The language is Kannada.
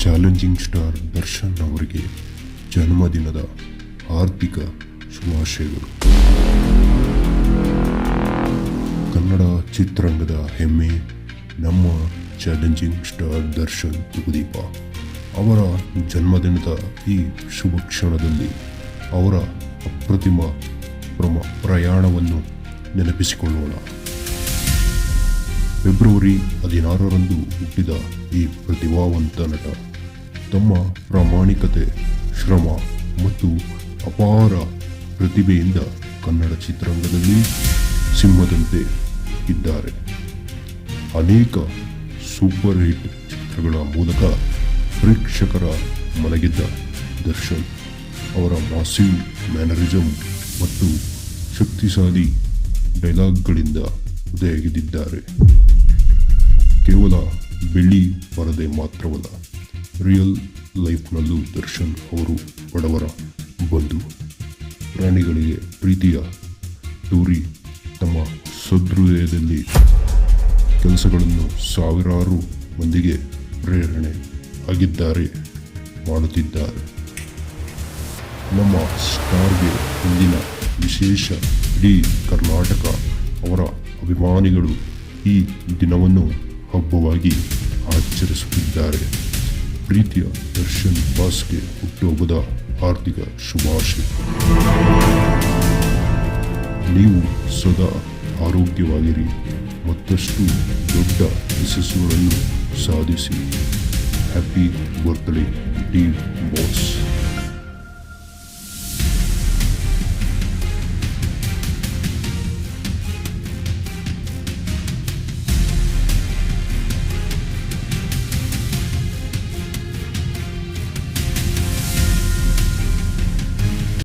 ಚಾಲೆಂಜಿಂಗ್ ಸ್ಟಾರ್ ದರ್ಶನ್ ಅವರಿಗೆ ಜನ್ಮದಿನದ ಹಾರ್ದಿಕ ಶುಭಾಶಯಗಳು. ಕನ್ನಡ ಚಿತ್ರರಂಗದ ಹೆಮ್ಮೆ ನಮ್ಮ ಚಾಲೆಂಜಿಂಗ್ ಸ್ಟಾರ್ ದರ್ಶನ್ ತುಗುದೀಪ ಅವರ ಜನ್ಮದಿನದ ಈ ಶುಭ ಕ್ಷಣದಲ್ಲಿ ಅವರ ಅಪ್ರತಿಮ ಪ್ರಯಾಣವನ್ನು ನೆನಪಿಸಿಕೊಳ್ಳೋಣ. ಫೆಬ್ರವರಿ 16ರಂದು ಹುಟ್ಟಿದ ಈ ಪ್ರತಿಭಾವಂತ ನಟ ತಮ್ಮ ಪ್ರಾಮಾಣಿಕತೆ, ಶ್ರಮ ಮತ್ತು ಅಪಾರ ಪ್ರತಿಭೆಯಿಂದ ಕನ್ನಡ ಚಿತ್ರರಂಗದಲ್ಲಿ ಸಿಂಹದಂತೆ ಇದ್ದಾರೆ. ಅನೇಕ ಸೂಪರ್ ಹಿಟ್ ಚಿತ್ರಗಳ ಮೂಲಕ ಪ್ರೇಕ್ಷಕರ ಮನಗೆದ್ದ ದರ್ಶನ್ ಅವರ ಮಾಸಿವ್ ಮ್ಯಾನರಿಸಮ್ ಮತ್ತು ಶಕ್ತಿಶಾಲಿ ಡೈಲಾಗ್ಗಳಿಂದ ಉದಯಗೆದ್ದಿದ್ದಾರೆ. ಕೇವಲ ಬೆಳ್ಳಿ ಪರದೆ ಮಾತ್ರವಲ್ಲ, ರಿಯಲ್ ಲೈಫ್ನಲ್ಲೂ ದರ್ಶನ್ ಅವರು ಬಡವರ ಬಂಧು, ಪ್ರಾಣಿಗಳಿಗೆ ಪ್ರೀತಿಯ ತೋರಿ ತಮ್ಮ ಸಹೃದಯದಲ್ಲಿ ಕೆಲಸಗಳನ್ನು ಸಾವಿರಾರು ಮಂದಿಗೆ ಪ್ರೇರಣೆ ಆಗಿದ್ದಾರೆ, ಮಾಡುತ್ತಿದ್ದಾರೆ. ನಮ್ಮ ಸ್ಟಾರ್ಗೆ ಇಂದಿನ ವಿಶೇಷ ಇಡೀ ಕರ್ನಾಟಕ ಅವರ ಅಭಿಮಾನಿಗಳು ಈ ದಿನವನ್ನು ಹಬ್ಬವಾಗಿ ಆಚರಿಸುತ್ತಿದ್ದಾರೆ. ಪ್ರೀತಿಯ ದರ್ಶನ್ ಬಾಸ್ಗೆ ಹುಟ್ಟುಹಬ್ಬದ ಹಾರ್ದಿಕ ಶುಭಾಶಯ. ನೀವು ಸದಾ ಆರೋಗ್ಯವಾಗಿರಿ, ಮತ್ತಷ್ಟು ದೊಡ್ಡ ಯಶಸ್ಸುಗಳನ್ನು ಸಾಧಿಸಿ. Happy birthday D boss.